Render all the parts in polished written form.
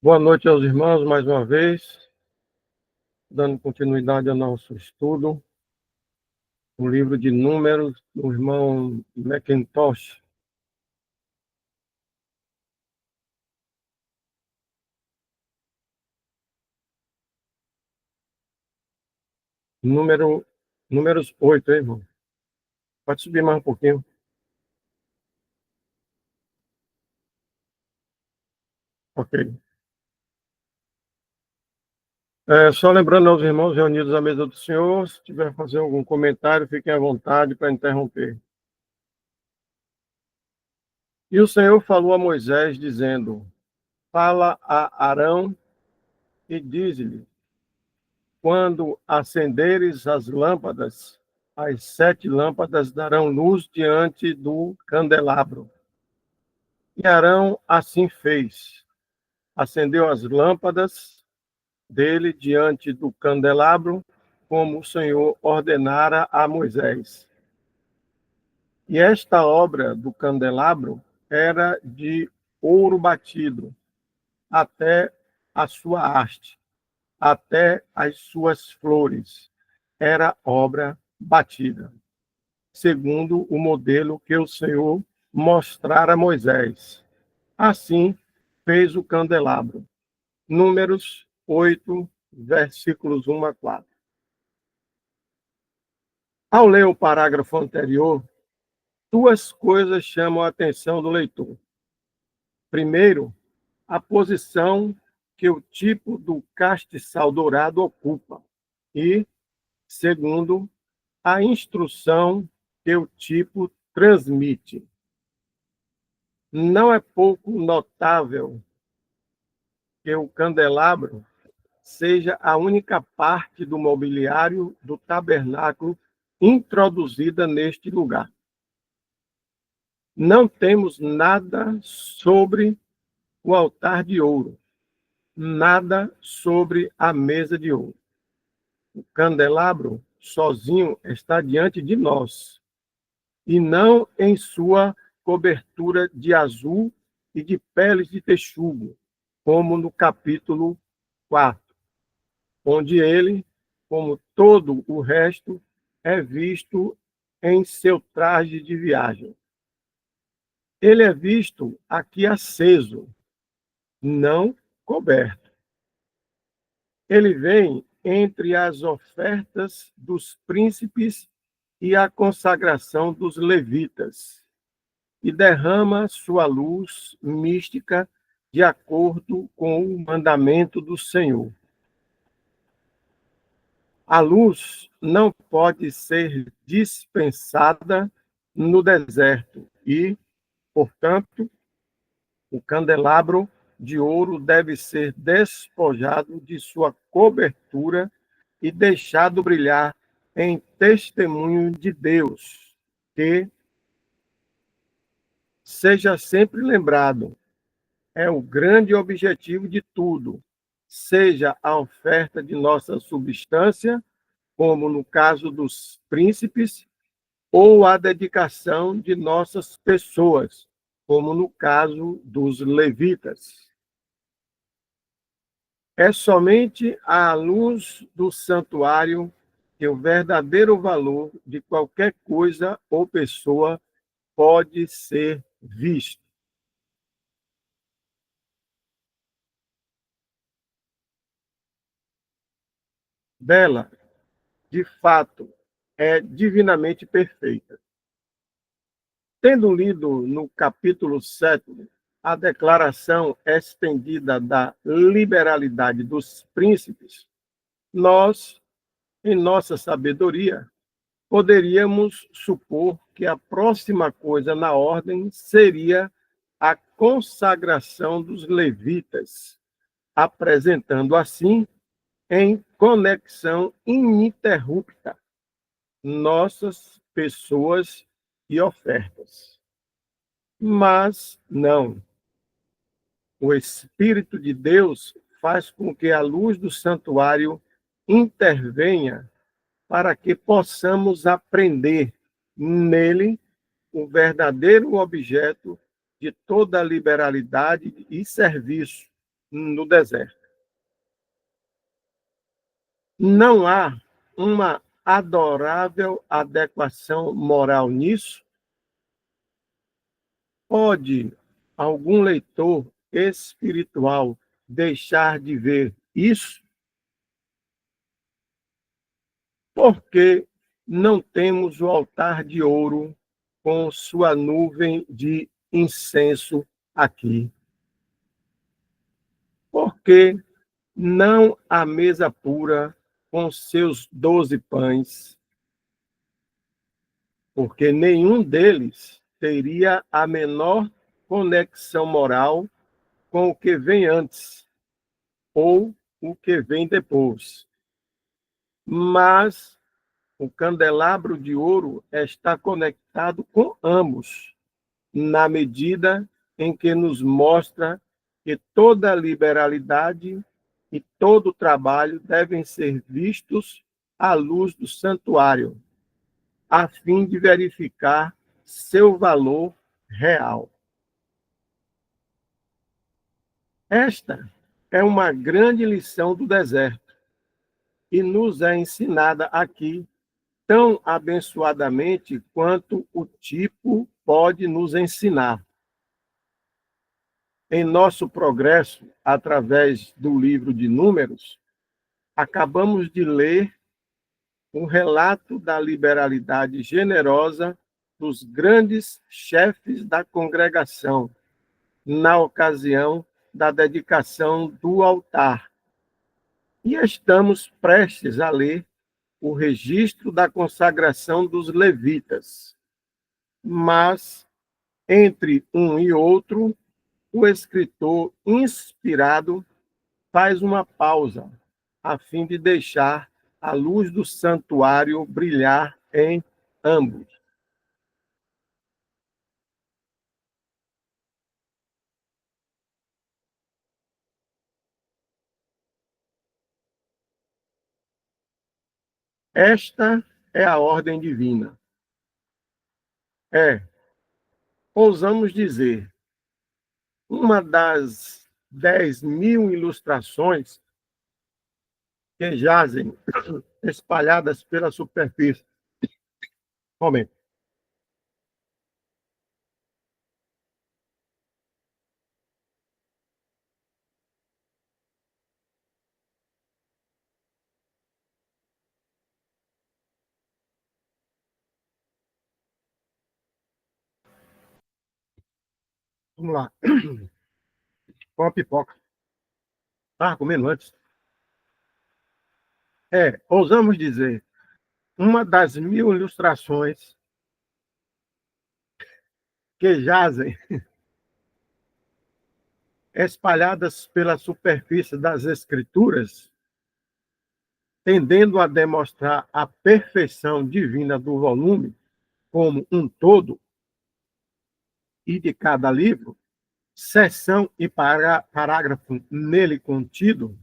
Boa noite aos irmãos, mais uma vez, dando continuidade ao nosso estudo, o livro de Números, do irmão Mackintosh. Números 8, hein, irmão? Pode subir mais um pouquinho. Ok. Só lembrando aos irmãos reunidos à mesa do Senhor, se tiver fazer algum comentário, fiquem à vontade para interromper. E o Senhor falou a Moisés, dizendo: Fala a Arão e diz-lhe: Quando acenderes as lâmpadas, as 7 lâmpadas darão luz diante do candelabro. E Arão assim fez. Acendeu as lâmpadas dele diante do candelabro, como o Senhor ordenara a Moisés. E esta obra do candelabro era de ouro batido, até a sua haste, até as suas flores. Era obra batida, segundo o modelo que o Senhor mostrara a Moisés. Assim fez o candelabro. Números 8, versículos 1 a 4. Ao ler o parágrafo anterior, duas coisas chamam a atenção do leitor. Primeiro, a posição que o tipo do castiçal dourado ocupa. E, segundo, a instrução que o tipo transmite. Não é pouco notável que o candelabro seja a única parte do mobiliário do tabernáculo introduzida neste lugar. Não temos nada sobre o altar de ouro, nada sobre a mesa de ouro. O candelabro sozinho está diante de nós, e não em sua cobertura de azul e de peles de texugo, como no capítulo 4, onde ele, como todo o resto, é visto em seu traje de viagem. Ele é visto aqui aceso, não coberto. Ele vem entre as ofertas dos príncipes e a consagração dos levitas, e derrama sua luz mística de acordo com o mandamento do Senhor. A luz não pode ser dispensada no deserto e, portanto, o candelabro de ouro deve ser despojado de sua cobertura e deixado brilhar em testemunho de Deus, que seja sempre lembrado, é o grande objetivo de tudo, seja a oferta de nossa substância, como no caso dos príncipes, ou a dedicação de nossas pessoas, como no caso dos levitas. É somente à luz do santuário que o verdadeiro valor de qualquer coisa ou pessoa pode ser visto. Dela, de fato, é divinamente perfeita. Tendo lido no capítulo 7 a declaração estendida da liberalidade dos príncipes, nós, em nossa sabedoria, poderíamos supor que a próxima coisa na ordem seria a consagração dos levitas, apresentando assim, em conexão ininterrupta, nossas pessoas e ofertas. Mas não. O Espírito de Deus faz com que a luz do santuário intervenha para que possamos aprender nele o verdadeiro objeto de toda a liberalidade e serviço, no deserto. Não há uma adorável adequação moral nisso? Pode algum leitor espiritual deixar de ver isso? Porque não temos o altar de ouro com sua nuvem de incenso aqui? Porque não a mesa pura com seus 12 pães? Porque nenhum deles teria a menor conexão moral com o que vem antes ou o que vem depois. Mas o candelabro de ouro está conectado com ambos, na medida em que nos mostra que toda liberalidade e todo trabalho devem ser vistos à luz do santuário, a fim de verificar seu valor real. Esta é uma grande lição do deserto e nos é ensinada aqui tão abençoadamente quanto o tipo pode nos ensinar. Em nosso progresso, através do livro de Números, acabamos de ler um relato da liberalidade generosa dos grandes chefes da congregação, na ocasião da dedicação do altar. E estamos prestes a ler o registro da consagração dos levitas. Mas, entre um e outro, o escritor inspirado faz uma pausa, a fim de deixar a luz do santuário brilhar em ambos. Esta é a ordem divina. É, ousamos dizer, uma das 10.000 ilustrações que jazem espalhadas pela superfície. Momento. Vamos lá. Com a pipoca. Estava comendo antes. É, ousamos dizer, uma das 1.000 ilustrações que jazem espalhadas pela superfície das Escrituras, tendendo a demonstrar a perfeição divina do volume como um todo e de cada livro, seção e parágrafo nele contido,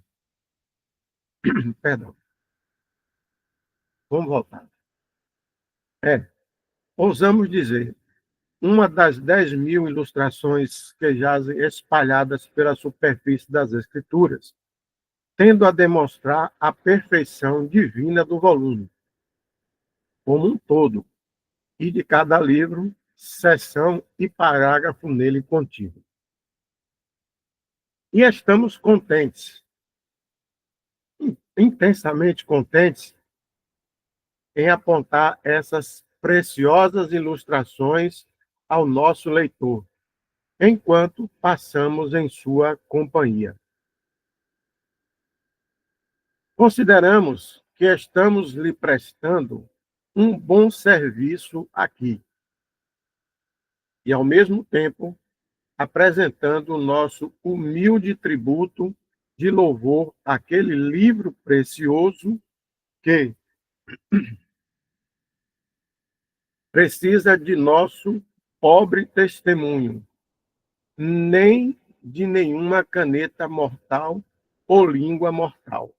perdão, vamos voltar. Ousamos dizer, uma das 10.000 ilustrações que jazem espalhadas pela superfície das Escrituras, tendo a demonstrar a perfeição divina do volume, como um todo, e de cada livro, seção e parágrafo nele contido. E estamos contentes, intensamente contentes, em apontar essas preciosas ilustrações ao nosso leitor, enquanto passamos em sua companhia. Consideramos que estamos lhe prestando um bom serviço aqui e, ao mesmo tempo, apresentando o nosso humilde tributo de louvor àquele livro precioso que precisa de nosso pobre testemunho, nem de nenhuma caneta mortal ou língua mortal.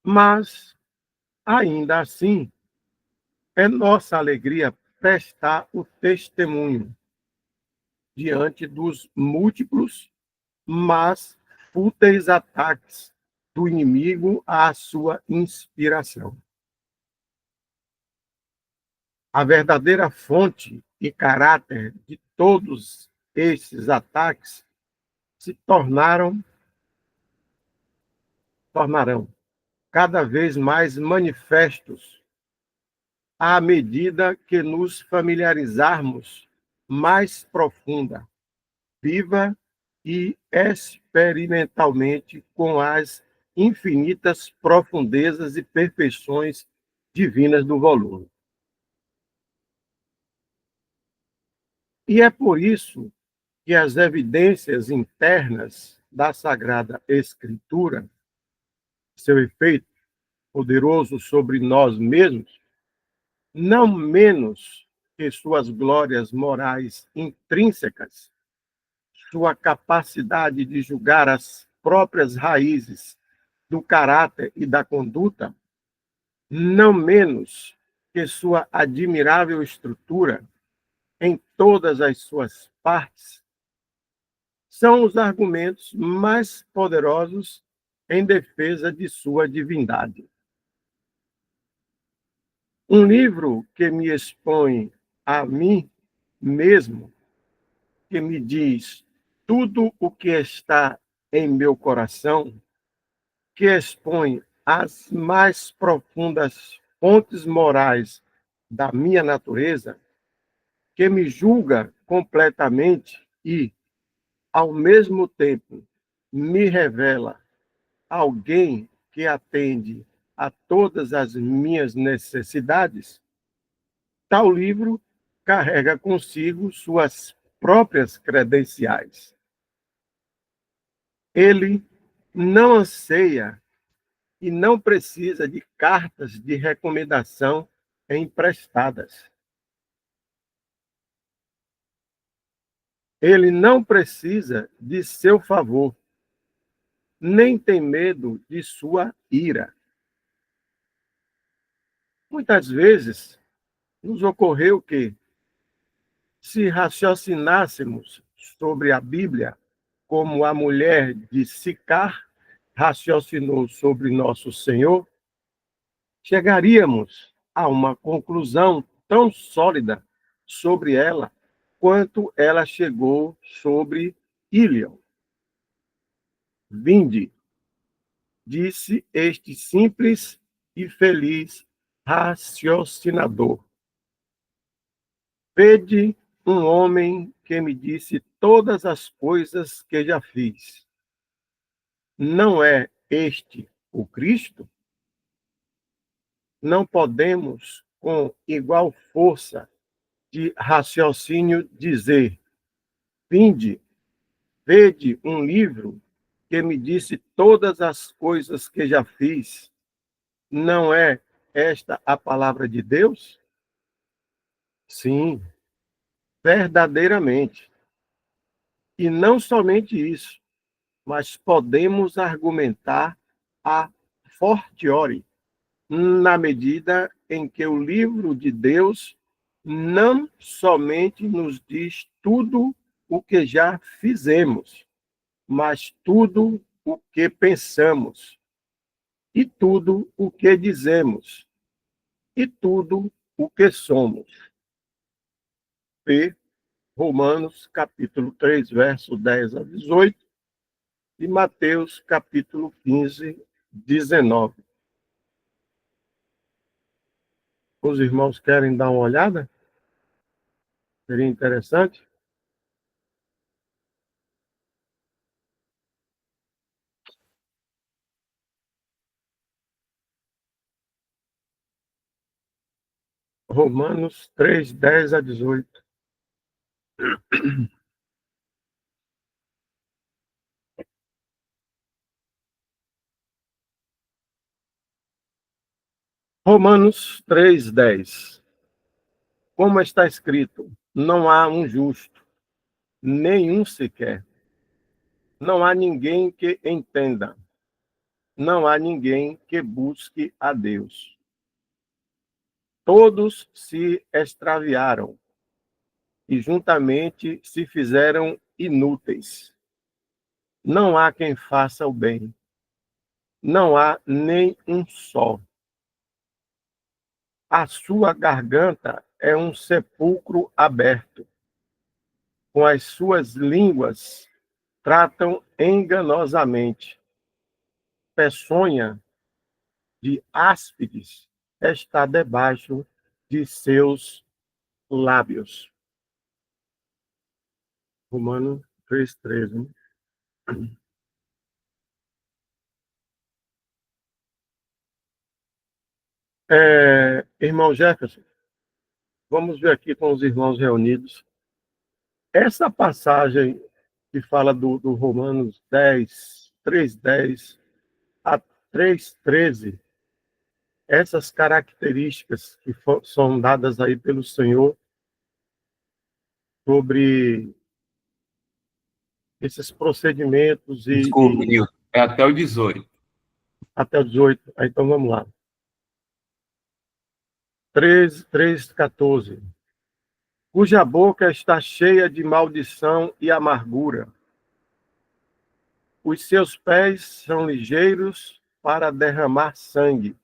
Mas, ainda assim, é nossa alegria prestar o testemunho diante dos múltiplos mas fúteis ataques do inimigo à sua inspiração. A verdadeira fonte e caráter de todos esses ataques se tornarão cada vez mais manifestos à medida que nos familiarizarmos mais profunda, viva e experimentalmente com as infinitas profundezas e perfeições divinas do volume. E é por isso que as evidências internas da Sagrada Escritura, seu efeito poderoso sobre nós mesmos, não menos que suas glórias morais intrínsecas, sua capacidade de julgar as próprias raízes do caráter e da conduta, não menos que sua admirável estrutura em todas as suas partes, são os argumentos mais poderosos em defesa de sua divindade. Um livro que me expõe a mim mesmo, que me diz tudo o que está em meu coração, que expõe as mais profundas fontes morais da minha natureza, que me julga completamente e, ao mesmo tempo, me revela alguém que atende a todas as minhas necessidades, tal livro carrega consigo suas próprias credenciais. Ele não anseia e não precisa de cartas de recomendação emprestadas. Ele não precisa de seu favor, nem tem medo de sua ira. Muitas vezes nos ocorreu que, se raciocinássemos sobre a Bíblia, como a mulher de Sicar raciocinou sobre nosso Senhor, chegaríamos a uma conclusão tão sólida sobre ela quanto ela chegou sobre Ilion. Vinde, disse este simples e feliz raciocinador. Vede um homem que me disse todas as coisas que já fiz. Não é este o Cristo? Não podemos, com igual força de raciocínio, dizer: vinde, vede um livro que me disse todas as coisas que já fiz. Não é esta a palavra de Deus? Sim, verdadeiramente. E não somente isso, mas podemos argumentar a fortiori, na medida em que o livro de Deus não somente nos diz tudo o que já fizemos, mas tudo o que pensamos, e tudo o que dizemos, e tudo o que somos. P. Romanos, capítulo 3, verso 10 a 18, e Mateus, capítulo 15, 19. Os irmãos querem dar uma olhada? Seria interessante? Romanos 3, 10 a 18. Romanos 3, 10. Como está escrito, não há um justo, nenhum sequer. Não há ninguém que entenda. Não há ninguém que busque a Deus. Todos se extraviaram e juntamente se fizeram inúteis. não há quem faça o bem. Não há nem um só. A sua garganta é um sepulcro aberto. Com as suas línguas tratam enganosamente. Peçonha de áspides está debaixo de seus lábios. Romanos 3:13. Irmão Jefferson, vamos ver aqui com os irmãos reunidos. Essa passagem que fala do Romanos 10, 3:10 a 3:13, essas características que são dadas aí pelo Senhor sobre esses procedimentos Desculpe, Nilton. É até o 18. até o 18. Então vamos lá. 3:14. Cuja boca está cheia de maldição e amargura. Os seus pés são ligeiros para derramar sangue.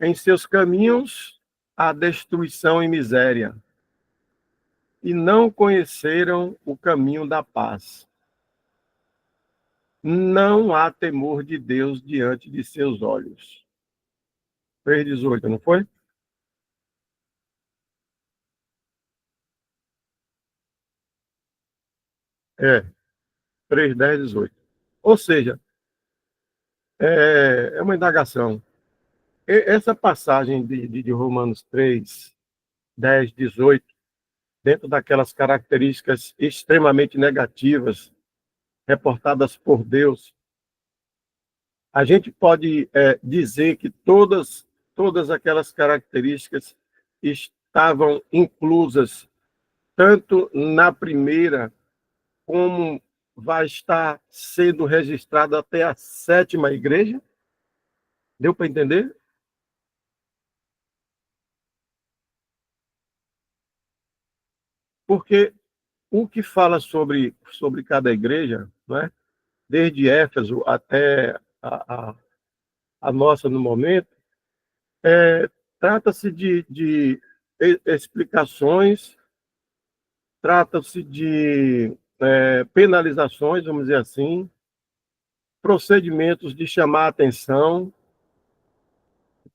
Em seus caminhos há destruição e miséria. E não conheceram o caminho da paz. Não há temor de Deus diante de seus olhos. 3:18, não foi? É, 3:10, 18. Ou seja, é uma indagação. Essa passagem de Romanos 3:10, 18, dentro daquelas características extremamente negativas reportadas por Deus, a gente pode dizer que todas aquelas características estavam inclusas tanto na primeira como vai estar sendo registrado até a 7ª igreja? Deu para entender? Porque o que fala sobre cada igreja, não é? Desde Éfeso até a nossa no momento, trata-se de explicações, trata-se de penalizações, vamos dizer assim, procedimentos de chamar a atenção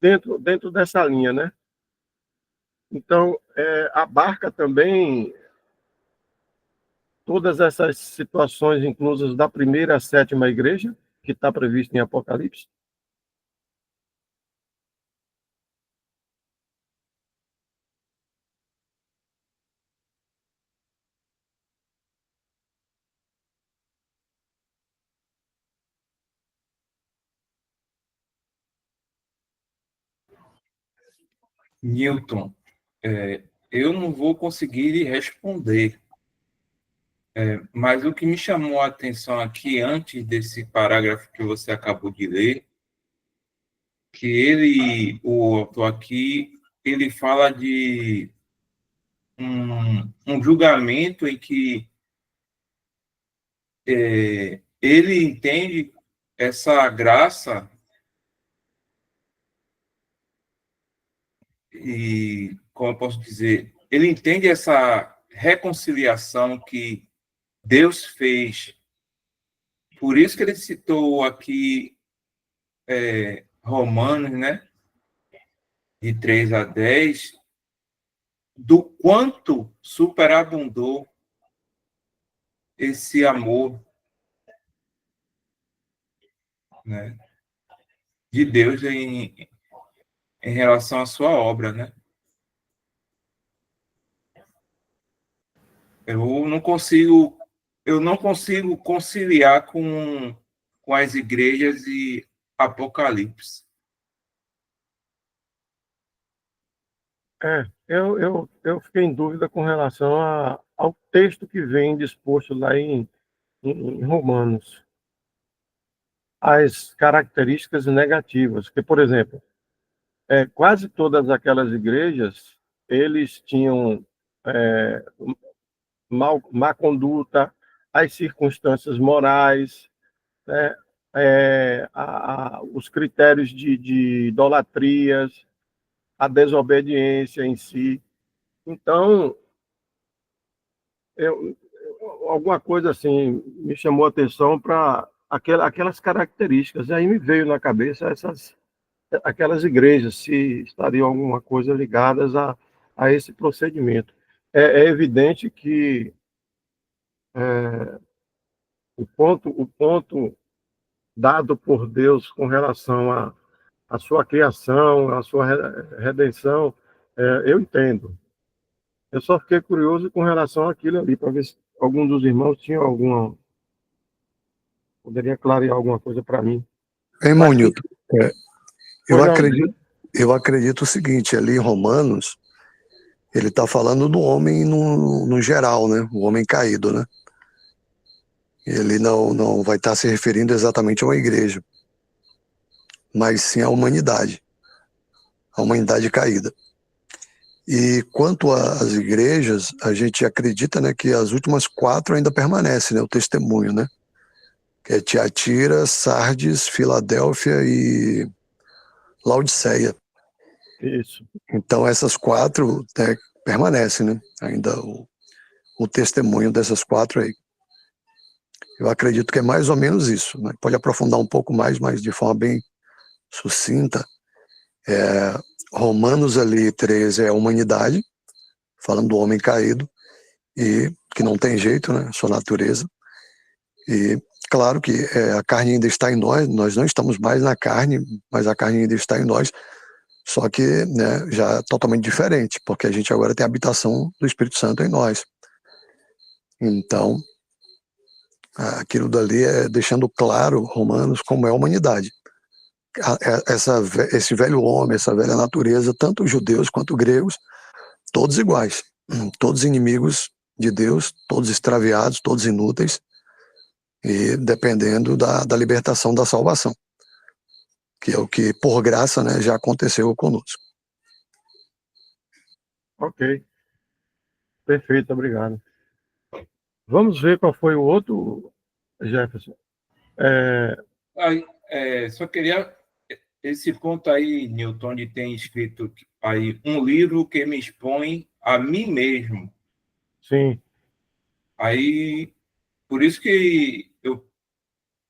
dentro dessa linha, né? Então, abarca também todas essas situações inclusas da primeira à 7ª igreja, que está prevista em Apocalipse. Newton, eu não vou conseguir lhe responder, mas o que me chamou a atenção aqui, antes desse parágrafo que você acabou de ler, que o autor aqui, ele fala de um julgamento em que ele entende essa graça e, como eu posso dizer, ele entende essa reconciliação que Deus fez. Por isso que ele citou aqui Romanos, né, de 3 a 10, do quanto superabundou esse amor, né, de Deus em relação à sua obra, né? Eu não consigo conciliar com as igrejas e Apocalipse. Eu fiquei em dúvida com relação ao texto que vem disposto lá em Romanos, as características negativas, que, por exemplo, quase todas aquelas igrejas, eles tinham má conduta, as circunstâncias morais, né? Os critérios de idolatrias, a desobediência em si. Então, alguma coisa assim me chamou a atenção para aquelas características. E aí me veio na cabeça aquelas igrejas, se estariam alguma coisa ligadas a esse procedimento. É evidente que o ponto dado por Deus com relação à sua criação, à sua redenção, eu entendo. Eu só fiquei curioso com relação àquilo ali, para ver se algum dos irmãos tinha poderia clarear alguma coisa para mim. Irmão Mas, Newton, eu pois não, acredito o seguinte, ali em Romanos, ele está falando do homem no geral, né? O homem caído, né? Ele não vai estar se referindo exatamente a uma igreja, mas sim à humanidade, a humanidade caída. E quanto às igrejas, a gente acredita, né, que as últimas 4 ainda permanecem, né, o testemunho, né? Que é Tiatira, Sardes, Filadélfia e Laodiceia. isso. Então essas 4, né, permanecem, né? Ainda o testemunho dessas 4 aí. Eu acredito que é mais ou menos isso, né? Pode aprofundar um pouco mais, mas de forma bem sucinta. Romanos ali 13 é a humanidade, falando do homem caído, e que não tem jeito, né? Sua natureza. E claro que a carne ainda está em nós não estamos mais na carne, mas a carne ainda está em nós, só que, né, já totalmente diferente, porque a gente agora tem a habitação do Espírito Santo em nós. Então, aquilo dali é deixando claro, Romanos, como é a humanidade. Esse velho homem, essa velha natureza, tanto judeus quanto gregos, todos iguais, todos inimigos de Deus, todos extraviados, todos inúteis, e dependendo da libertação da salvação, que é o que, por graça, né, já aconteceu conosco. Ok, perfeito, obrigado. Vamos ver qual foi o outro, Jefferson. Aí, só queria esse ponto aí, Newton, de tem escrito aí um livro que me expõe a mim mesmo. Sim, Aí, por isso que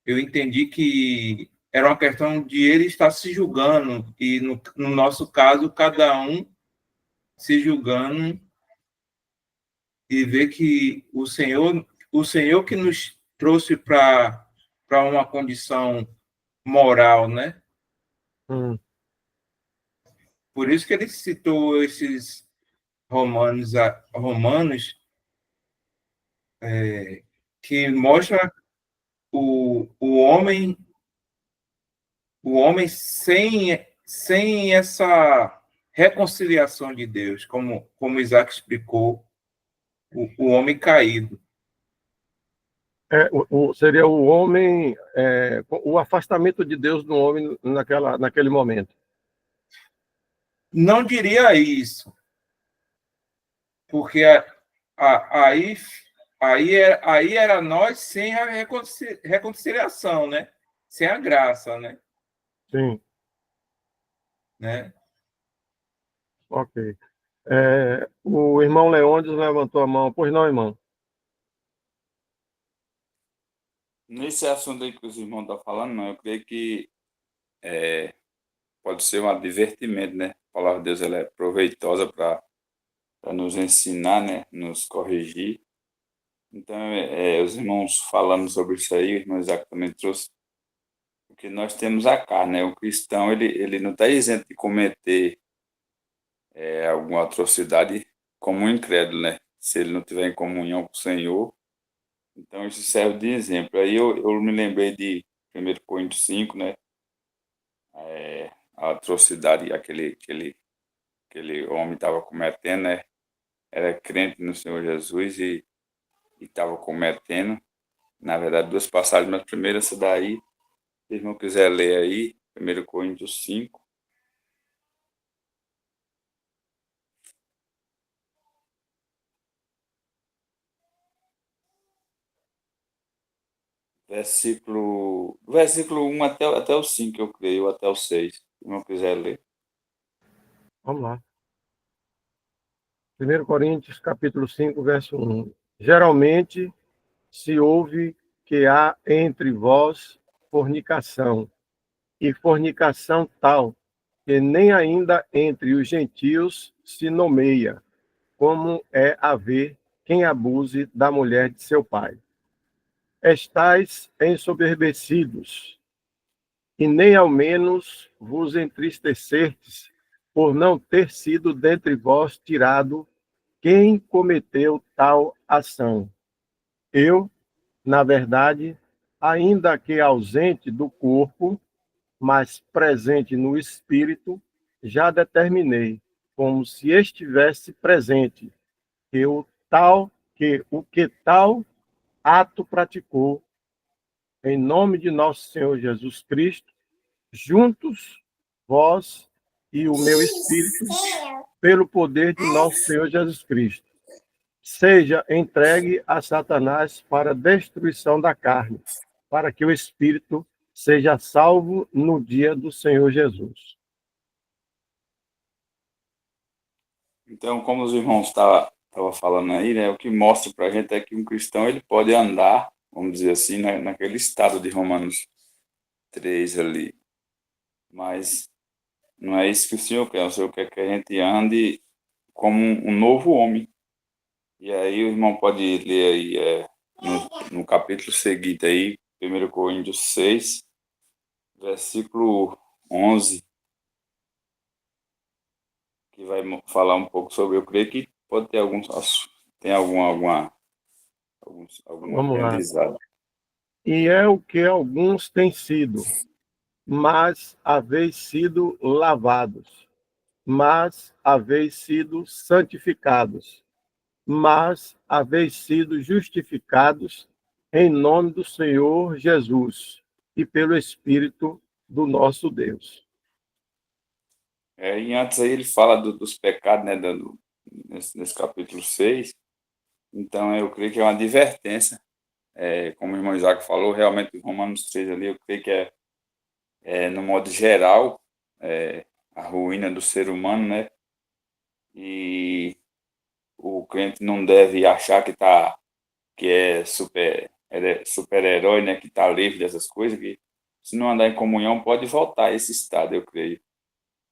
eu entendi que era uma questão de ele estar se julgando, e no nosso caso, cada um se julgando e ver que o Senhor que nos trouxe para uma condição moral, né? Por isso que ele citou esses romanos que mostra o homem sem essa reconciliação de Deus, como Isaac explicou, o homem caído. seria o homem, o afastamento de Deus do homem naquele momento. Não diria isso, porque aí era nós sem a reconciliação, né? Sem a graça, né? Sim, Né? ok. O irmão Leônidas levantou a mão. Pois não, irmão? Nesse assunto aí que os irmãos estão falando, não, eu creio que pode ser um advertimento, né? A palavra de Deus ela é proveitosa para nos ensinar, né? Nos corrigir. Então, os irmãos falando sobre isso aí, o irmão Isaac também trouxe, porque nós temos a carne, né? O cristão, ele não está isento de cometer alguma atrocidade como um incrédulo, né? Se ele não tiver em comunhão com o Senhor. Então, isso serve de exemplo. Aí eu me lembrei de 1 Coríntios 5, né? A atrocidade que aquele homem estava cometendo, né? Era crente no Senhor Jesus e estava cometendo. Na verdade, 2 passagens, mas primeiro essa daí, se não quiser ler aí, 1 Coríntios 5. versículo 1 até o 5, eu creio, até o 6, se não quiser ler. Vamos lá. 1 Coríntios, capítulo 5, verso 1. Geralmente se ouve que há entre vós fornicação, e fornicação tal, que nem ainda entre os gentios se nomeia, como é haver quem abuse da mulher de seu pai. Estais ensoberbecidos, e nem ao menos vos entristecerdes, por não ter sido dentre vós tirado quem cometeu tal ação. Eu, na verdade, ainda que ausente do corpo, mas presente no espírito, já determinei, como se estivesse presente, que o que tal ato praticou, em nome de nosso Senhor Jesus Cristo, juntos, vós e o meu espírito, pelo poder de nosso Senhor Jesus Cristo, seja entregue a Satanás para a destruição da carne, para que o espírito seja salvo no dia do Senhor Jesus. Então, como os irmãos estavam falando aí, né, o que mostra para a gente é que um cristão ele pode andar, vamos dizer assim, naquele estado de Romanos 3 ali. Mas não é isso que o Senhor quer. O Senhor quer que a gente ande como um novo homem. E aí o irmão pode ler aí no capítulo seguinte aí, 1 Coríntios 6, versículo 11, que vai falar um pouco sobre, eu creio que pode ter algum Vamos lá. aprendizado. E é o que alguns têm sido, mas haveis sido lavados, mas haveis sido santificados, mas haveis sido justificados em nome do Senhor Jesus e pelo Espírito do nosso Deus. E antes aí ele fala dos pecados, né, nesse capítulo 6. Então eu creio que é uma advertência. Como o irmão Isaac falou, realmente Romanos 3 ali, eu creio que no modo geral, a ruína do ser humano, né? E o crente não deve achar que é super-herói, né? Que está livre dessas coisas, que se não andar em comunhão pode voltar a esse estado, eu creio.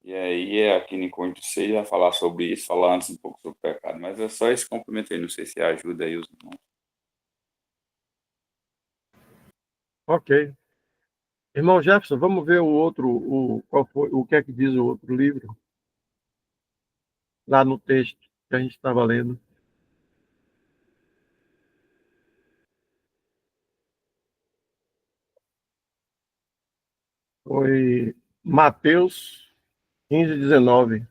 E aí, aqui em Coríntios 6 vai falar sobre isso, falar antes um pouco sobre o pecado, mas é só esse complemento aí, não sei se ajuda aí os irmãos. Ok. Irmão Jefferson, vamos ver qual foi, o que é que diz o outro livro? Lá no texto que a gente estava lendo. Foi Mateus 15, 19.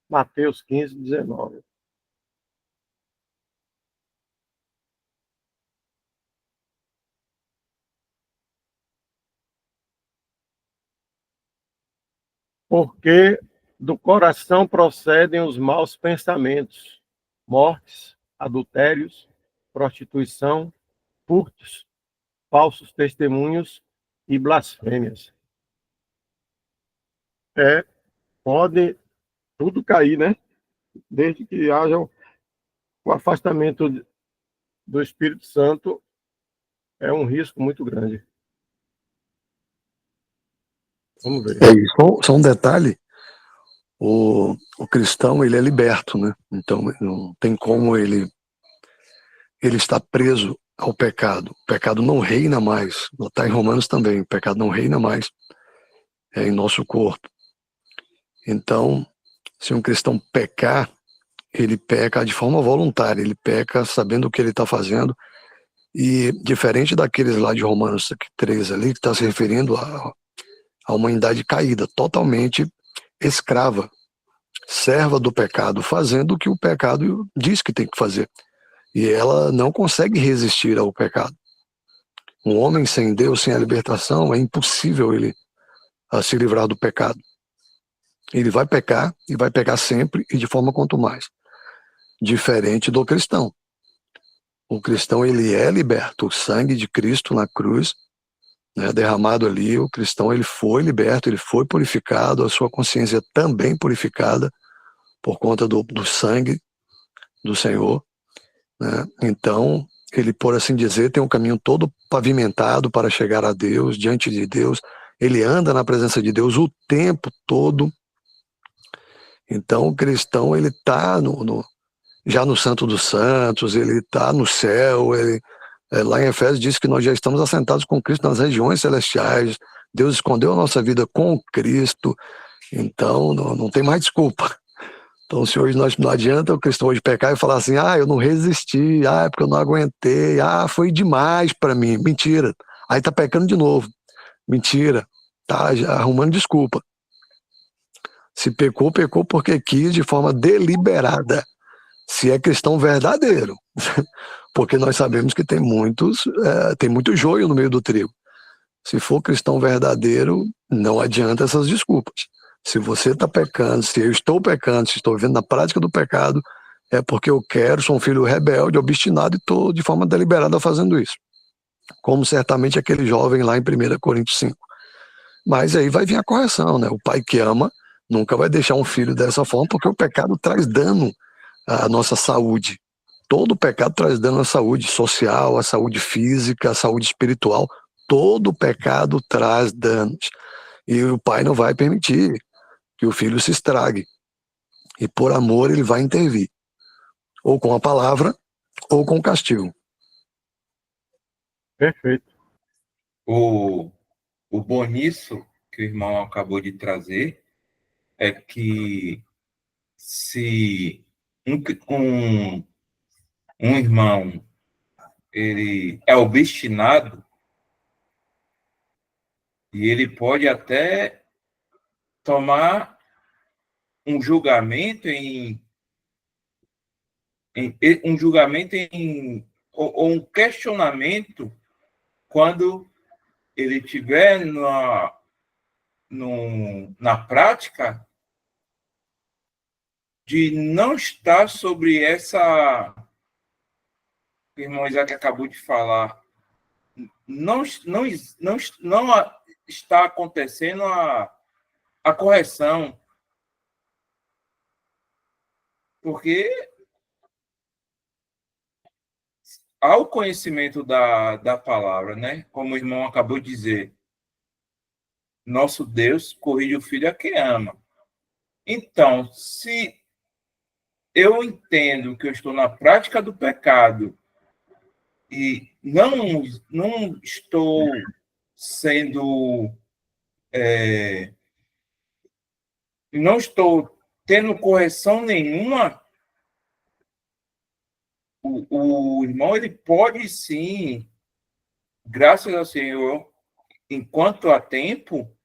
Mateus 15, 19. Porque do coração procedem os maus pensamentos, mortes, adultérios, prostituição, furtos, falsos testemunhos e blasfêmias. Pode tudo cair, né? Desde que haja o afastamento do Espírito Santo, é um risco muito grande. Vamos ver. Só um detalhe, o cristão ele é liberto, né? Então não tem como ele está preso ao pecado. O pecado não reina mais. Está em Romanos também. O pecado não reina mais em nosso corpo. Então, se um cristão pecar, ele peca de forma voluntária. Ele peca sabendo o que ele está fazendo. E diferente daqueles lá de Romanos 3 ali, que está se referindo à humanidade caída, totalmente escrava, serva do pecado, fazendo o que o pecado diz que tem que fazer. E ela não consegue resistir ao pecado. Um homem sem Deus, sem a libertação, é impossível ele se livrar do pecado. Ele vai pecar, e vai pecar sempre, e de forma quanto mais. Diferente do cristão. O cristão, ele é liberto. O sangue de Cristo na cruz, né, derramado ali, o cristão, ele foi liberto, ele foi purificado, a sua consciência também purificada por conta do sangue do Senhor, né? Então, ele, por assim dizer, tem um caminho todo pavimentado para chegar a Deus, diante de Deus. Ele anda na presença de Deus o tempo todo. Então, o cristão, ele está já no Santo dos Santos, ele está no céu. Lá em Efésios diz que nós já estamos assentados com Cristo nas regiões celestiais. Deus escondeu a nossa vida com Cristo. Então, não tem mais desculpa. Então, se hoje não adianta o cristão hoje pecar e falar assim, eu não resisti, é porque eu não aguentei, foi demais para mim. Mentira. Aí tá pecando de novo. Mentira. Tá arrumando desculpa. Se pecou, pecou porque quis de forma deliberada. Se é cristão verdadeiro. Porque nós sabemos que tem muito joio no meio do trigo. Se for cristão verdadeiro, não adianta essas desculpas. Se você está pecando, se eu estou pecando, se estou vivendo na prática do pecado, é porque eu sou um filho rebelde, obstinado e estou de forma deliberada fazendo isso. Como certamente aquele jovem lá em 1 Coríntios 5. Mas aí vai vir a correção, né? O pai que ama nunca vai deixar um filho dessa forma, porque o pecado traz dano à nossa saúde. Todo pecado traz dano à saúde social, à saúde física, à saúde espiritual. Todo pecado traz danos. E o pai não vai permitir que o filho se estrague. E por amor ele vai intervir. Ou com a palavra, ou com o castigo. Perfeito. O bom nisso que o irmão acabou de trazer é que se um irmão ele é obstinado e ele pode até tomar um julgamento ou um questionamento quando ele estiver na prática de não estar sobre essa que o irmão Isaac acabou de falar, não está acontecendo a correção, porque há o conhecimento da palavra, né? Como o irmão acabou de dizer, nosso Deus corrige o filho a quem ama. Então, se eu entendo que eu estou na prática do pecado e não estou sendo não estou tendo correção nenhuma, o irmão ele pode sim, graças ao Senhor, enquanto há tempo,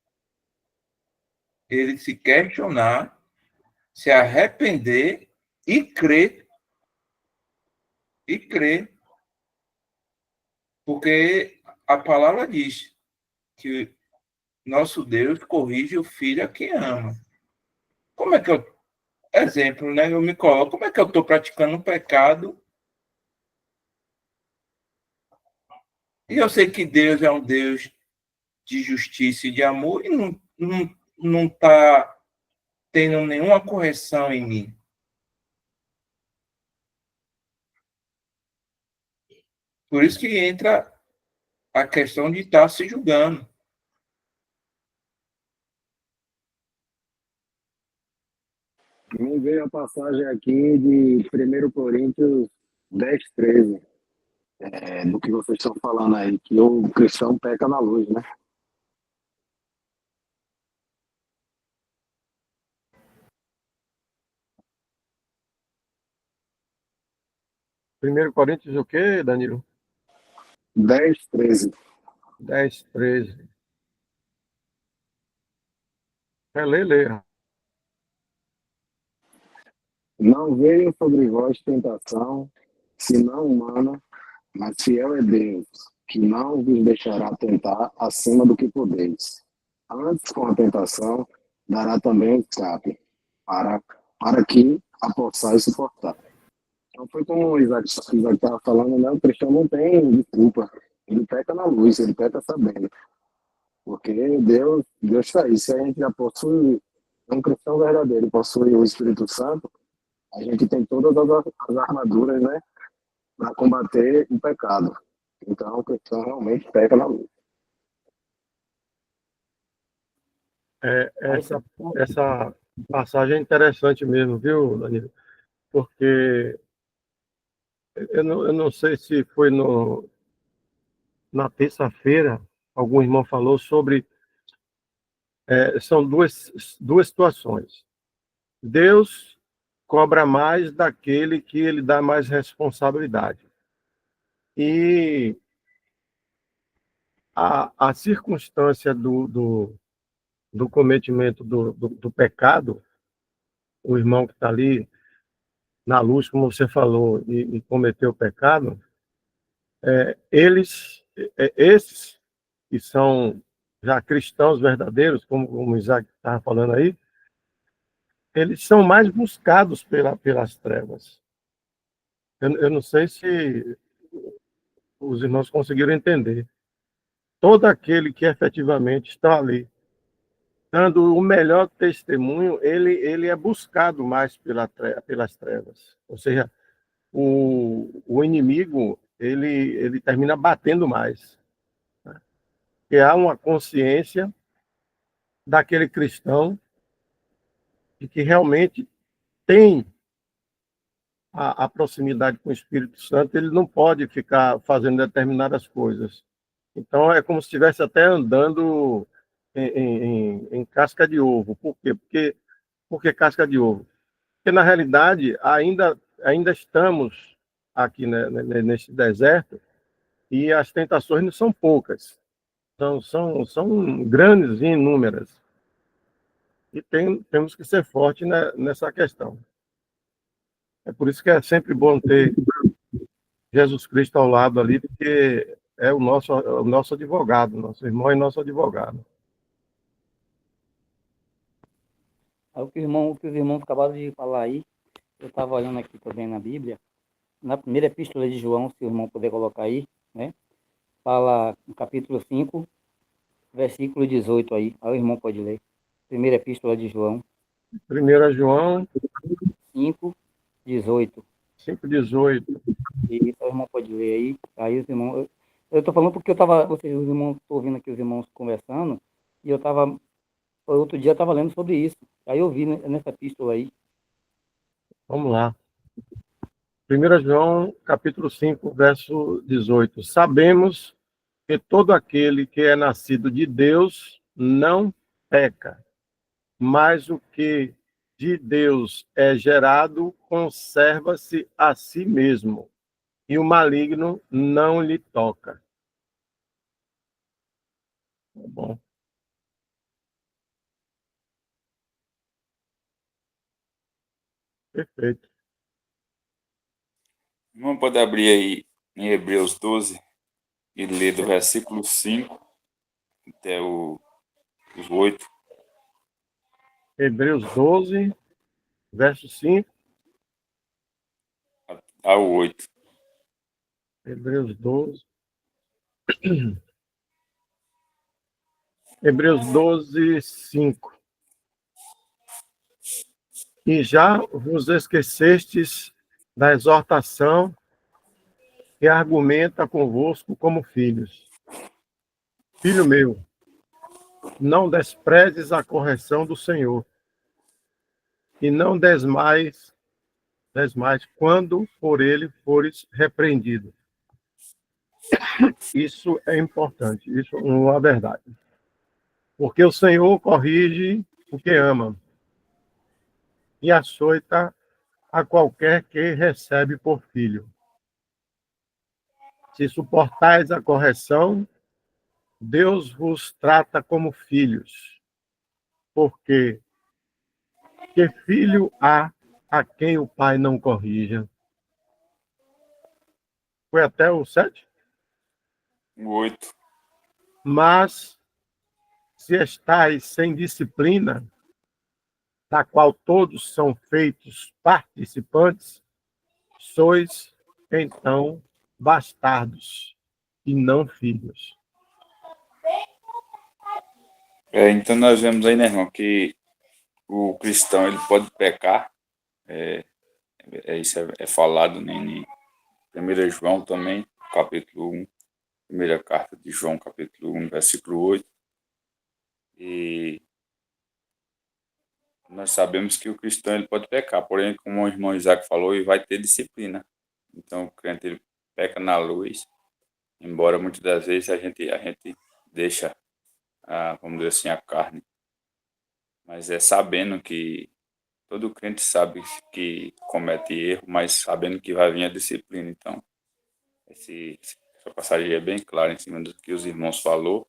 ele se questionar, se arrepender e crer. E crer. Porque a palavra diz que nosso Deus corrige o filho a quem ama. Como é que eu... Exemplo, né? Eu me coloco. Como é que eu estou praticando um pecado? E eu sei que Deus é um Deus de justiça e de amor e não está tendo nenhuma correção em mim. Por isso que entra a questão de estar se julgando. Me veio a passagem aqui de 1 Coríntios 10:13, do que vocês estão falando aí, que o cristão peca na luz, né? Primeiro Coríntios o quê, Danilo? 10:13. 10:13. Lê. Não veio sobre vós tentação, senão humana, mas fiel é Deus, que não vos deixará tentar acima do que podeis. Antes, com a tentação, dará também escape para que a possais suportar. Então foi como o Isaac estava falando, né? O cristão não tem desculpa. Ele peca na luz, ele peca sabendo. Porque Deus está aí. Se a gente já possui, um cristão verdadeiro, possui o Espírito Santo, a gente tem todas as armaduras, né? Para combater o pecado. Então o cristão realmente peca na luz. Essa passagem é interessante mesmo, viu, Danilo? Porque eu não sei se foi na terça-feira, algum irmão falou sobre. São duas situações. Deus cobra mais daquele que ele dá mais responsabilidade. E a circunstância do cometimento do pecado, o irmão que está ali na luz, como você falou, e cometeu o pecado, esses que são já cristãos verdadeiros, como o Isaac estava falando aí, eles são mais buscados pelas trevas. Eu não sei se os irmãos conseguiram entender. Todo aquele que efetivamente está ali, dando o melhor testemunho, ele é buscado mais pelas trevas. Ou seja, o inimigo, ele termina batendo mais. Né? Porque há uma consciência daquele cristão de que realmente tem a proximidade com o Espírito Santo, ele não pode ficar fazendo determinadas coisas. Então, é como se estivesse até andando em casca de ovo. Por quê? Porque casca de ovo? Porque, na realidade, ainda estamos aqui, né, nesse deserto e as tentações não são poucas. São grandes e inúmeras. E temos que ser fortes nessa questão. É por isso que é sempre bom ter Jesus Cristo ao lado ali, porque é o nosso advogado, nosso irmão e nosso advogado. O que os irmãos acabaram de falar aí, eu estava olhando aqui também na Bíblia, na primeira epístola de João, se o irmão puder colocar aí, né? Fala no capítulo 5, versículo 18 aí. Aí o irmão pode ler. Primeira epístola de João. 1 João 5, 18. 5,18. E o irmão pode ler aí. Aí os irmãos. Eu estou falando porque os irmãos, estou ouvindo aqui os irmãos conversando, e outro dia eu estava lendo sobre isso. Aí eu vi nessa epístola aí. Vamos lá. 1 João, capítulo 5, verso 18. Sabemos que todo aquele que é nascido de Deus não peca, mas o que de Deus é gerado conserva-se a si mesmo, e o maligno não lhe toca. Tá bom. Perfeito. Irmão, pode abrir aí em Hebreus 12 e ler do versículo 5 até os 8. Hebreus 12, verso 5. Ao 8. Hebreus 12. Hebreus 12, 5. E já vos esquecestes da exortação que argumenta convosco como filhos. Filho meu, não desprezes a correção do Senhor, e não desmais quando por ele fores repreendido. Isso é importante, isso é uma verdade. Porque o Senhor corrige o que ama e açoita a qualquer que recebe por filho. Se suportais a correção, Deus vos trata como filhos. Porque que filho há a quem o pai não corrija? Foi até o 7? O 8. Mas, se estáis sem disciplina, da qual todos são feitos participantes, sois, então, bastardos e não filhos. Então nós vemos aí, né, irmão, que o cristão ele pode pecar, isso é falado, né, em 1 João também, capítulo 1, primeira carta de João, capítulo 1, versículo 8. E nós sabemos que o cristão ele pode pecar, porém, como o irmão Isaac falou, ele vai ter disciplina. Então o crente ele peca na luz, embora muitas das vezes a gente deixa, vamos dizer assim, a carne. Mas é sabendo que todo crente sabe que comete erro, mas sabendo que vai vir a disciplina. Então, essa passagem é bem clara em cima do que os irmãos falou.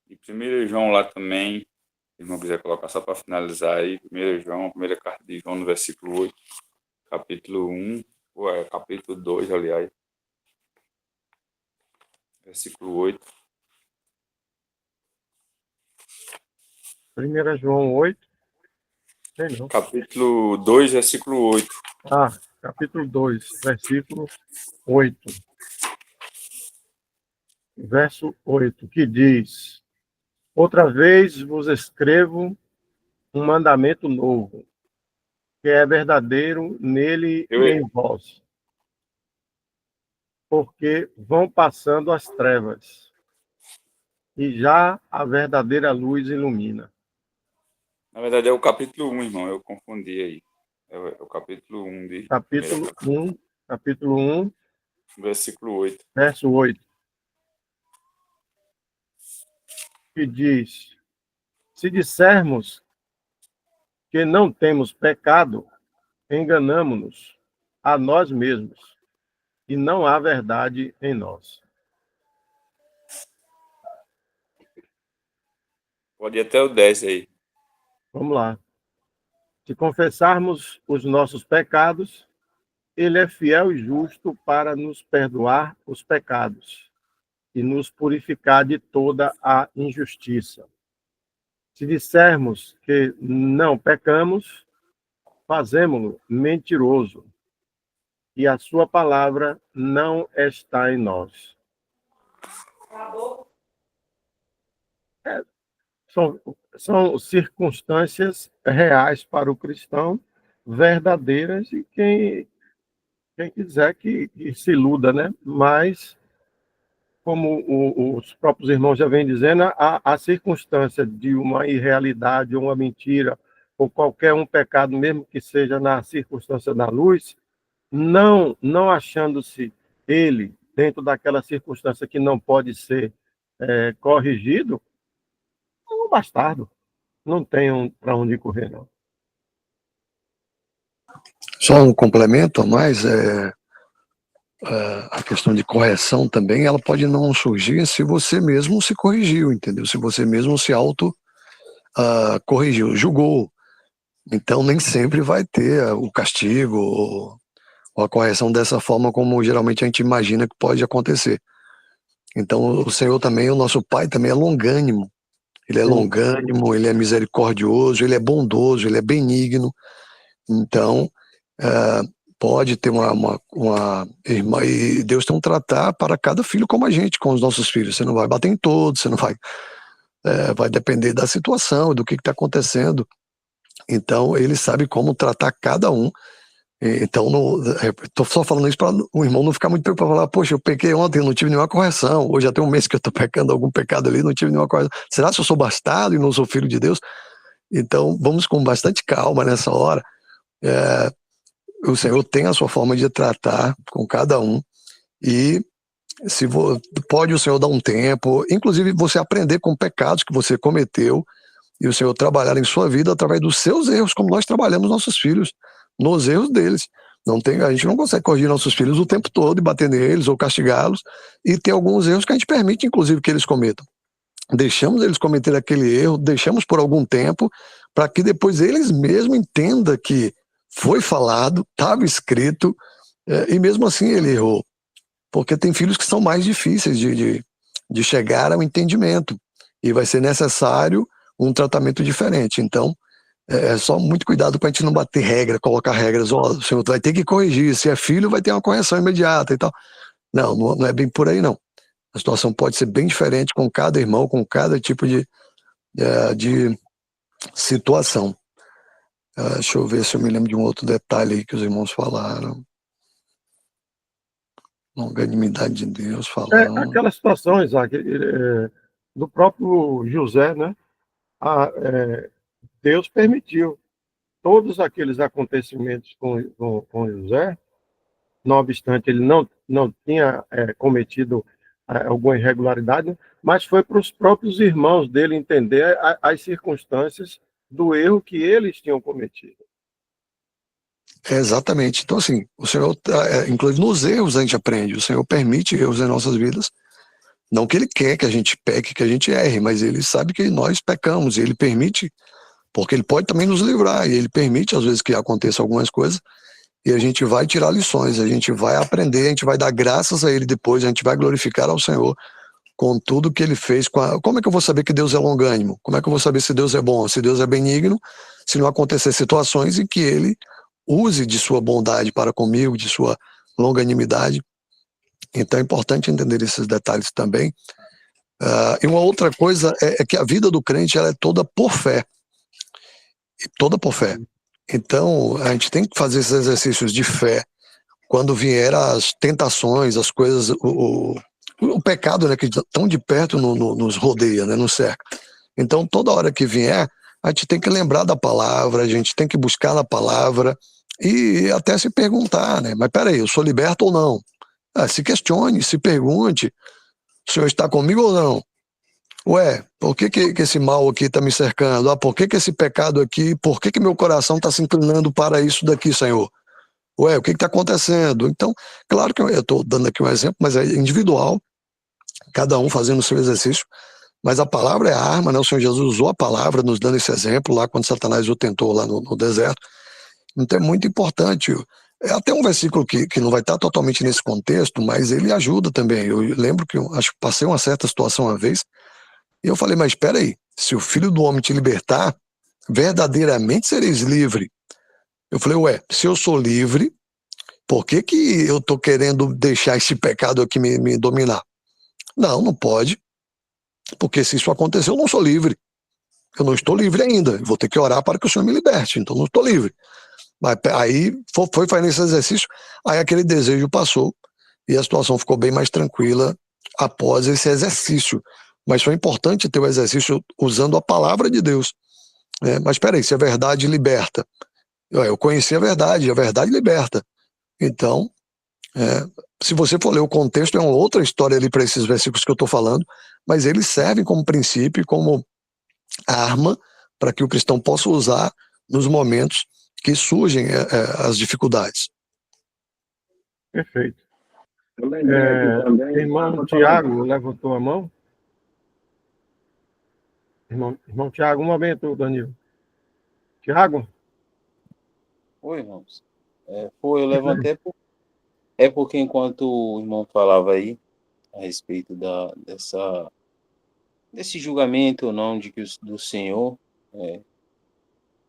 E 1 João lá também, se o irmão quiser colocar só para finalizar aí, 1 João, a primeira carta de João, no versículo 8, capítulo 1, capítulo 2, aliás, versículo 8. 1 João 8. Sei não. Capítulo 2, versículo 8. Capítulo 2, versículo 8. Verso 8, que diz: outra vez vos escrevo um mandamento novo, que é verdadeiro nele e em vós, porque vão passando as trevas, e já a verdadeira luz ilumina. Na verdade é o capítulo 1, irmão, eu confundi aí. É o capítulo 1 de... Capítulo 1, versículo 8. Verso 8. Que diz: se dissermos que não temos pecado, enganamo-nos a nós mesmos, e não há verdade em nós. Pode ir até o 10 aí. Vamos lá. Se confessarmos os nossos pecados, ele é fiel e justo para nos perdoar os pecados e nos purificar de toda a injustiça. Se dissermos que não pecamos, fazemo-lo mentiroso, e a sua palavra não está em nós. São circunstâncias reais para o cristão, verdadeiras, e quem quiser que se iluda, né? Mas, como os próprios irmãos já vêm dizendo, a circunstância de uma irrealidade, ou uma mentira, ou qualquer um pecado, mesmo que seja na circunstância da luz, não achando-se ele dentro daquela circunstância que não pode ser corrigido, é um bastardo. Não tem para onde correr, não. Só um complemento a mais, a questão de correção também, ela pode não surgir se você mesmo se corrigiu, entendeu? Se você mesmo se corrigiu, julgou. Então nem sempre vai ter o castigo ou a correção dessa forma como geralmente a gente imagina que pode acontecer. Então o Senhor também, o nosso Pai também é longânimo. Ele é longânimo, ele é misericordioso, ele é bondoso, ele é benigno. Então, pode ter uma irmã, e Deus tem um tratar para cada filho como a gente, com os nossos filhos. Você não vai bater em todos, você não vai... vai depender da situação, do que está acontecendo. Então, ele sabe como tratar cada um. Então, estou só falando isso para o irmão não ficar muito preocupado, falar, poxa, eu pequei ontem, não tive nenhuma correção, hoje já tem um mês que eu estou pecando algum pecado ali, não tive nenhuma correção. Será que eu sou bastardo e não sou filho de Deus? Então, vamos com bastante calma nessa hora. O Senhor tem a sua forma de tratar com cada um, e pode o Senhor dar um tempo, inclusive você aprender com pecados que você cometeu, e o Senhor trabalhar em sua vida através dos seus erros, como nós trabalhamos nossos filhos, nos erros deles. A gente não consegue corrigir nossos filhos o tempo todo e bater neles ou castigá-los, e tem alguns erros que a gente permite, inclusive, que eles cometam. Deixamos eles cometer aquele erro, deixamos por algum tempo, para que depois eles mesmos entendam que foi falado, estava escrito, e mesmo assim ele errou. Porque tem filhos que são mais difíceis de chegar ao entendimento, e vai ser necessário um tratamento diferente. Então, É só muito cuidado para a gente não bater regra, colocar regras. Ó, o senhor vai ter que corrigir. Se é filho, vai ter uma correção imediata e tal. Não, não é bem por aí, não. A situação pode ser bem diferente com cada irmão, com cada tipo de situação. Deixa eu ver se eu me lembro de um outro detalhe aí que os irmãos falaram. Longanimidade de Deus, falaram. Aquela situação, Isaac, do próprio José, né? Deus permitiu todos aqueles acontecimentos com José, não obstante ele não tinha cometido alguma irregularidade, né? Mas foi para os próprios irmãos dele entender as circunstâncias do erro que eles tinham cometido. Exatamente. Então, assim, o Senhor, inclusive nos erros a gente aprende, o Senhor permite erros em nossas vidas, não que Ele quer que a gente peque, que a gente erre, mas Ele sabe que nós pecamos, e Ele permite, porque Ele pode também nos livrar, e Ele permite, às vezes, que aconteçam algumas coisas, e a gente vai tirar lições, a gente vai aprender, a gente vai dar graças a Ele depois, a gente vai glorificar ao Senhor com tudo que Ele fez. Como é que eu vou saber que Deus é longânimo? Como é que eu vou saber se Deus é bom, se Deus é benigno, se não acontecer situações em que Ele use de sua bondade para comigo, de sua longanimidade. Então é importante entender esses detalhes também. E uma outra coisa é que a vida do crente ela é toda por fé. E toda por fé. Então a gente tem que fazer esses exercícios de fé quando vier as tentações, as coisas, o pecado, né, que tão de perto nos rodeia, né, nos cerca. Então toda hora que vier, a gente tem que lembrar da palavra, a gente tem que buscar na palavra e até se perguntar, né? Mas peraí, eu sou liberto ou não? Se questione, se pergunte, o Senhor está comigo ou não? Ué, por que esse mal aqui está me cercando? Por que esse pecado aqui, por que meu coração está se inclinando para isso daqui, Senhor? Ué, o que está acontecendo? Então, claro que eu estou dando aqui um exemplo, mas é individual, cada um fazendo o seu exercício, mas a palavra é a arma, né? O Senhor Jesus usou a palavra, nos dando esse exemplo lá quando Satanás o tentou lá no deserto. Então é muito importante. É até um versículo que não vai estar totalmente nesse contexto, mas ele ajuda também. Eu lembro que acho que passei uma certa situação uma vez, e eu falei, mas espera aí, se o Filho do Homem te libertar, verdadeiramente sereis livre. Eu falei, ué, se eu sou livre, por que eu estou querendo deixar esse pecado aqui me dominar? Não pode, porque se isso acontecer, eu não sou livre. Eu não estou livre ainda, eu vou ter que orar para que o Senhor me liberte, então não estou livre. Mas aí foi fazendo esse exercício, aí aquele desejo passou e a situação ficou bem mais tranquila após esse exercício. Mas foi importante ter o exercício usando a palavra de Deus. Mas espera aí, se a verdade liberta. Eu conheci a verdade liberta. Então, se você for ler o contexto, é uma outra história ali para esses versículos que eu estou falando, mas eles servem como princípio, como arma para que o cristão possa usar nos momentos que surgem as dificuldades. Perfeito. Eu lembrei aqui também. Irmão Tiago levantou a mão. Irmão Tiago, um momento, Danilo. Tiago? Oi, irmãos. Eu levantei porque enquanto o irmão falava aí a respeito desse julgamento ou não do Senhor,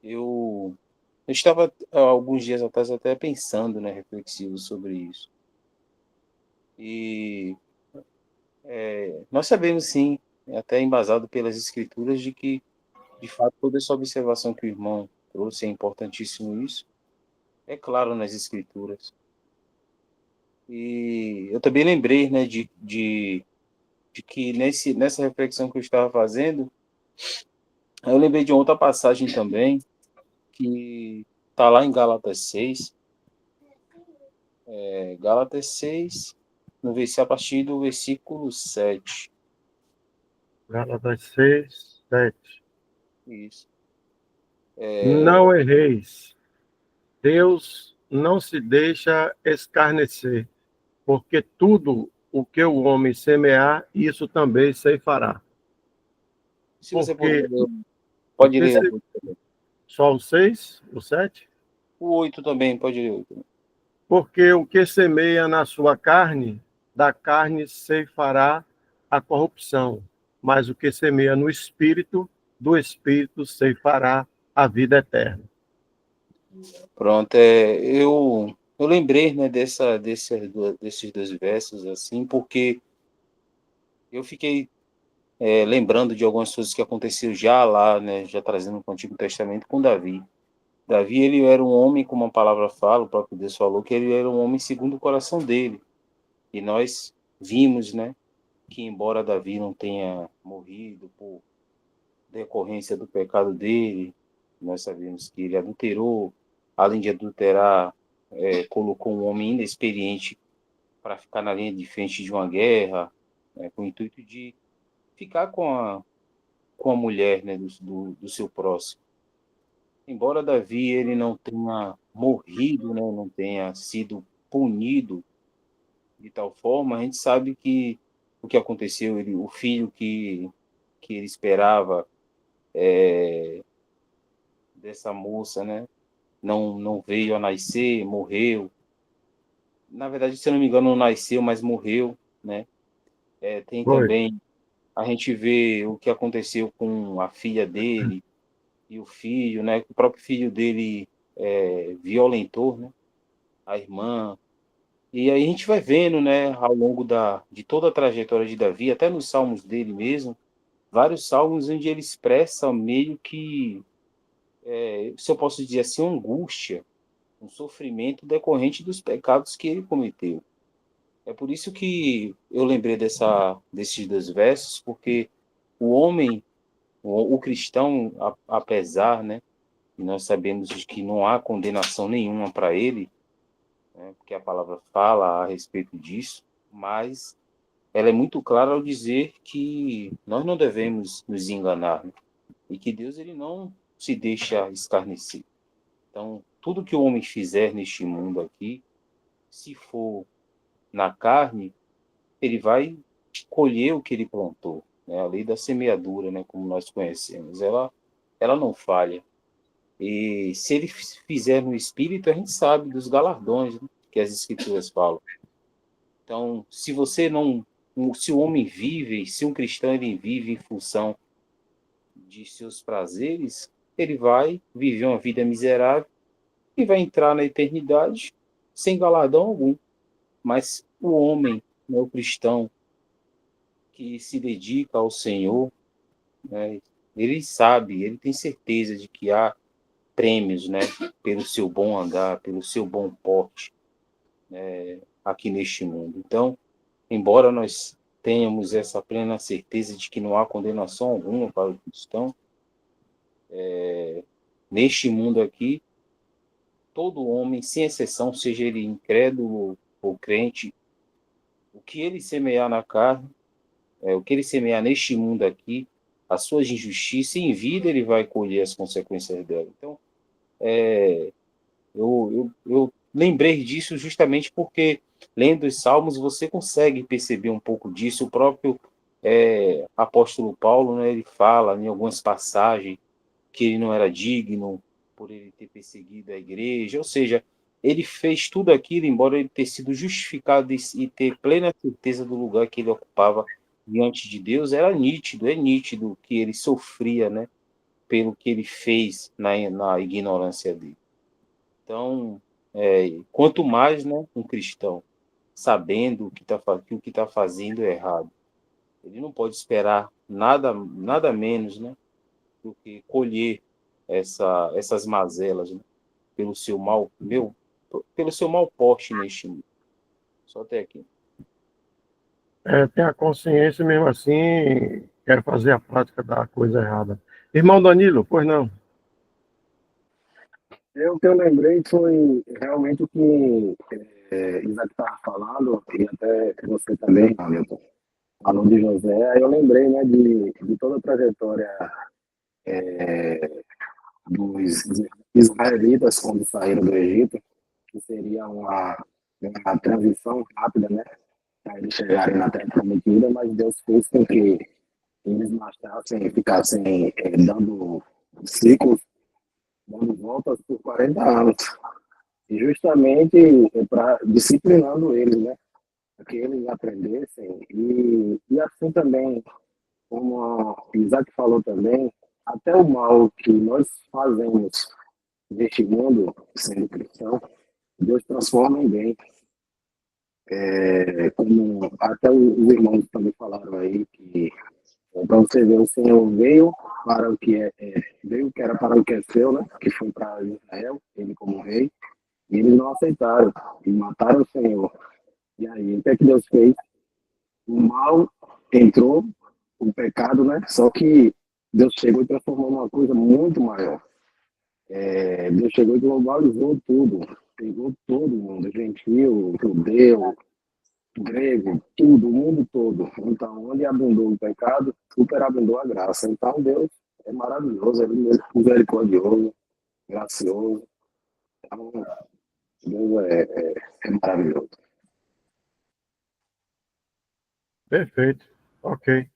eu estava há alguns dias atrás até pensando, né, reflexivo sobre isso. E nós sabemos sim, até embasado pelas escrituras, de que, de fato, toda essa observação que o irmão trouxe, é importantíssimo isso, é claro nas escrituras. E eu também lembrei, né, de que nessa reflexão que eu estava fazendo, eu lembrei de outra passagem também, que está lá em Gálatas 6. Gálatas 6, a partir do versículo 7. Gálatas 6, 7. Isso. Não erreis. Deus não se deixa escarnecer, porque tudo o que o homem semear, isso também ceifará. Se você Porque, pode ler. Só o 6, o 7? O 8 também, pode ler. 8. Porque o que semeia na sua carne, da carne ceifará a corrupção, mas o que semeia no espírito, do espírito ceifará a vida eterna. Pronto, eu lembrei, né, desses dois versos, assim, porque eu fiquei lembrando de algumas coisas que aconteceram já lá, né, já trazendo o Antigo Testamento com Davi. Davi, ele era um homem, como a palavra fala, o próprio Deus falou, que ele era um homem segundo o coração dele. E nós vimos, né, que embora Davi não tenha morrido por decorrência do pecado dele, nós sabemos que ele adulterou, além de adulterar, colocou um homem inexperiente para ficar na linha de frente de uma guerra, com o intuito de ficar com a mulher, né, do seu próximo. Embora Davi ele não tenha morrido, né, não tenha sido punido de tal forma, a gente sabe que o que aconteceu, o filho que ele esperava dessa moça, né, não veio a nascer, morreu. Na verdade, se eu não me engano, não nasceu, mas morreu, né? Tem Foi. também, a gente vê o que aconteceu com a filha dele e o filho, né? O próprio filho dele violentou, né, a irmã. E aí a gente vai vendo, né, ao longo de toda a trajetória de Davi, até nos salmos dele mesmo, vários salmos onde ele expressa meio que, se eu posso dizer assim, uma angústia, um sofrimento decorrente dos pecados que ele cometeu. É por isso que eu lembrei desses dois versos, porque o homem, o cristão, apesar, né, e nós sabemos que não há condenação nenhuma para ele, né, porque a palavra fala a respeito disso, mas ela é muito clara ao dizer que nós não devemos nos enganar, né, e que Deus ele não se deixa escarnecer. Então, tudo que o homem fizer neste mundo aqui, se for na carne, ele vai colher o que ele plantou, né? A lei da semeadura, né, como nós conhecemos, ela não falha. E se ele fizer no espírito, a gente sabe dos galardões, né, que as escrituras falam. Então, se o homem vive, se um cristão ele vive em função de seus prazeres, ele vai viver uma vida miserável e vai entrar na eternidade sem galardão algum. Mas o homem, né, o cristão, que se dedica ao Senhor, né, ele sabe, ele tem certeza de que há prêmios, né, pelo seu bom andar, pelo seu bom porte, aqui neste mundo. Então, embora nós tenhamos essa plena certeza de que não há condenação alguma para o cristão, neste mundo aqui, todo homem, sem exceção, seja ele incrédulo ou crente, o que ele semear na carne, o que ele semear neste mundo aqui, a sua injustiça, em vida ele vai colher as consequências dela. Então, eu lembrei disso justamente porque, lendo os Salmos, você consegue perceber um pouco disso. O próprio apóstolo Paulo, né, ele fala em algumas passagens que ele não era digno por ele ter perseguido a igreja, ou seja, ele fez tudo aquilo, embora ele ter sido justificado e ter plena certeza do lugar que ele ocupava diante de Deus, é nítido que ele sofria, né, pelo que ele fez na ignorância dele. Então, quanto mais, né, um cristão, sabendo que o que está fazendo é errado, ele não pode esperar nada menos, né, do que colher essas mazelas, né, pelo seu mal porte neste mundo. Só até aqui. Tem a consciência mesmo assim, quer fazer a prática da coisa errada. Irmão Danilo, pois não? O que eu lembrei foi realmente o que Isaac estava falando, e até você também, Hamilton, falou de José. Aí eu lembrei, né, de toda a trajetória dos israelitas quando saíram do Egito, que seria uma transição rápida, né, para eles chegarem na Terra Prometida, mas Deus fez com que eles marchassem, ficassem dando ciclos, dando voltas por 40 anos. E justamente para disciplinando eles, né? Para que eles aprendessem. E assim também, como o Isaac falou também, até o mal que nós fazemos neste mundo, sendo cristão, Deus transforma em bem. Como até os irmãos também falaram aí, que para você ver, o Senhor veio para o que veio que era para o que é seu, né? Que foi para Israel, ele como rei, e eles não aceitaram e mataram o Senhor. E aí, o que é que Deus fez? O mal entrou, o pecado, né? Só que Deus chegou e transformou numa coisa muito maior. Deus chegou e globalizou tudo, pegou todo mundo, gentil, judeu, grego, tudo, o mundo todo. Então, onde abundou o pecado, superabundou a graça. Então, Deus é maravilhoso, é misericordioso, gracioso. Então, Deus é maravilhoso. Perfeito. Ok.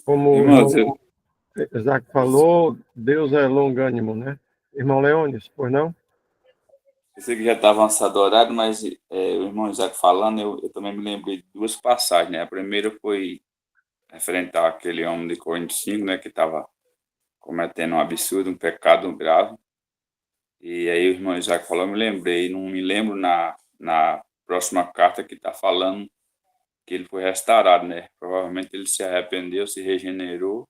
Como o Irmãos, irmão Isaac falou, Deus é longânimo, né? Irmão Leones, pois não? eu sei que já está avançado o horário, mas o irmão Isaac falando, eu também me lembrei de duas passagens, né? A primeira foi referente àquele homem de Coríntios 5, né? Que estava cometendo um absurdo, um pecado grave. E aí o irmão Isaac falou, eu me lembrei, não me lembro na próxima carta que está falando que ele foi restaurado, né? Provavelmente ele se arrependeu, se regenerou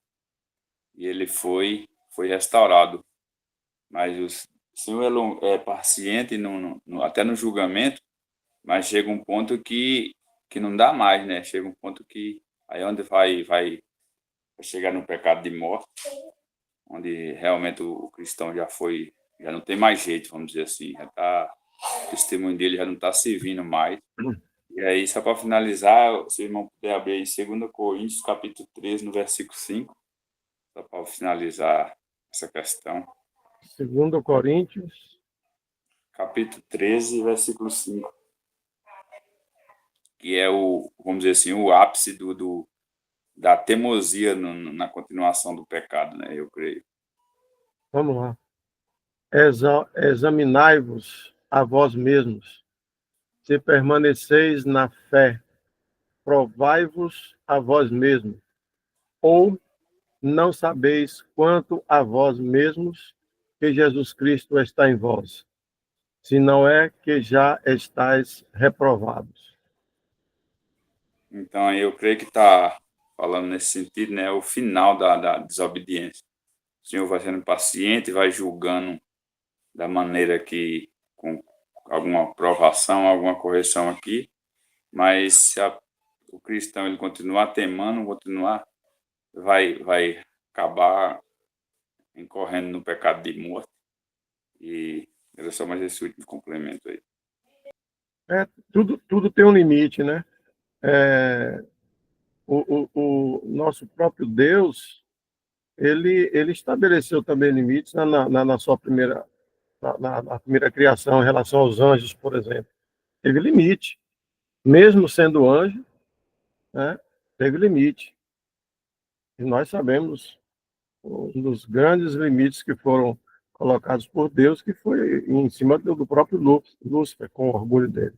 e ele foi restaurado. Mas o Senhor é paciente até no julgamento, mas chega um ponto que não dá mais, né? Chega um ponto que aí onde vai chegar no pecado de morte, onde realmente o cristão já não tem mais jeito, vamos dizer assim, o testemunho dele já não está servindo mais. E aí, só para finalizar, se o irmão puder abrir em 2 Coríntios, capítulo 13, no versículo 5, só para finalizar essa questão. 2 Coríntios. Capítulo 13, versículo 5, que é vamos dizer assim, o ápice da teimosia na continuação do pecado, né? Eu creio. Vamos lá. Examinai-vos a vós mesmos, se permaneceis na fé, provai-vos a vós mesmos, ou não sabeis quanto a vós mesmos que Jesus Cristo está em vós, se não é que já estáis reprovados. Então, eu creio que está falando nesse sentido, né? O final da desobediência. O Senhor vai sendo paciente, vai julgando da maneira que, com alguma provação, alguma correção aqui, mas se o cristão ele continuar temando, vai acabar incorrendo no pecado de morte. E era só mais esse último complemento aí. Tudo tem um limite, né? O nosso próprio Deus, ele estabeleceu também limites na sua primeira, na primeira criação em relação aos anjos, por exemplo. Teve limite. Mesmo sendo anjo, né, teve limite. E nós sabemos um dos grandes limites que foram colocados por Deus, que foi em cima do próprio Lúcifer, com o orgulho dele.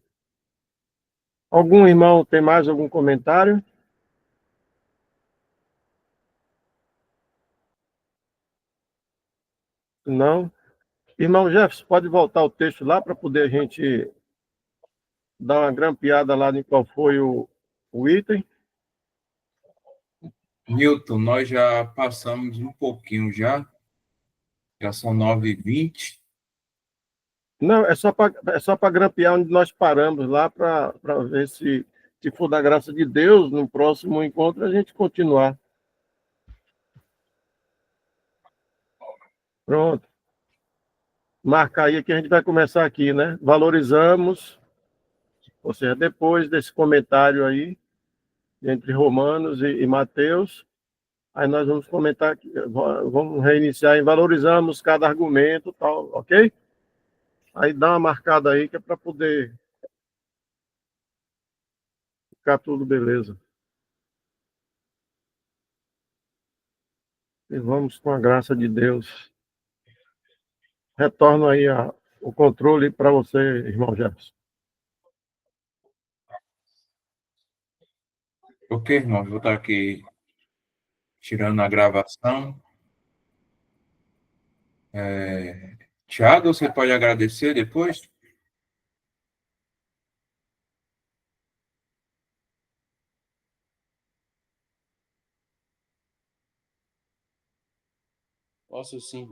Algum irmão tem mais algum comentário? Não? Irmão Jefferson, pode voltar o texto lá para poder a gente dar uma grampeada lá em qual foi o item? Newton, nós já passamos um pouquinho já são 9h20. Não, é só para grampear onde nós paramos lá, para ver se for da graça de Deus, no próximo encontro a gente continuar. Pronto. Marca aí que a gente vai começar aqui, né? Valorizamos, ou seja, depois desse comentário aí, entre Romanos e Mateus, aí nós vamos comentar aqui, vamos reiniciar em valorizamos cada argumento, tal, ok? Aí dá uma marcada aí que é para poder ficar tudo beleza. E vamos com a graça de Deus. Retorno aí o controle para você, irmão Jefferson. Ok, irmão, vou estar aqui tirando a gravação. Tiago, você pode agradecer depois? Posso sim.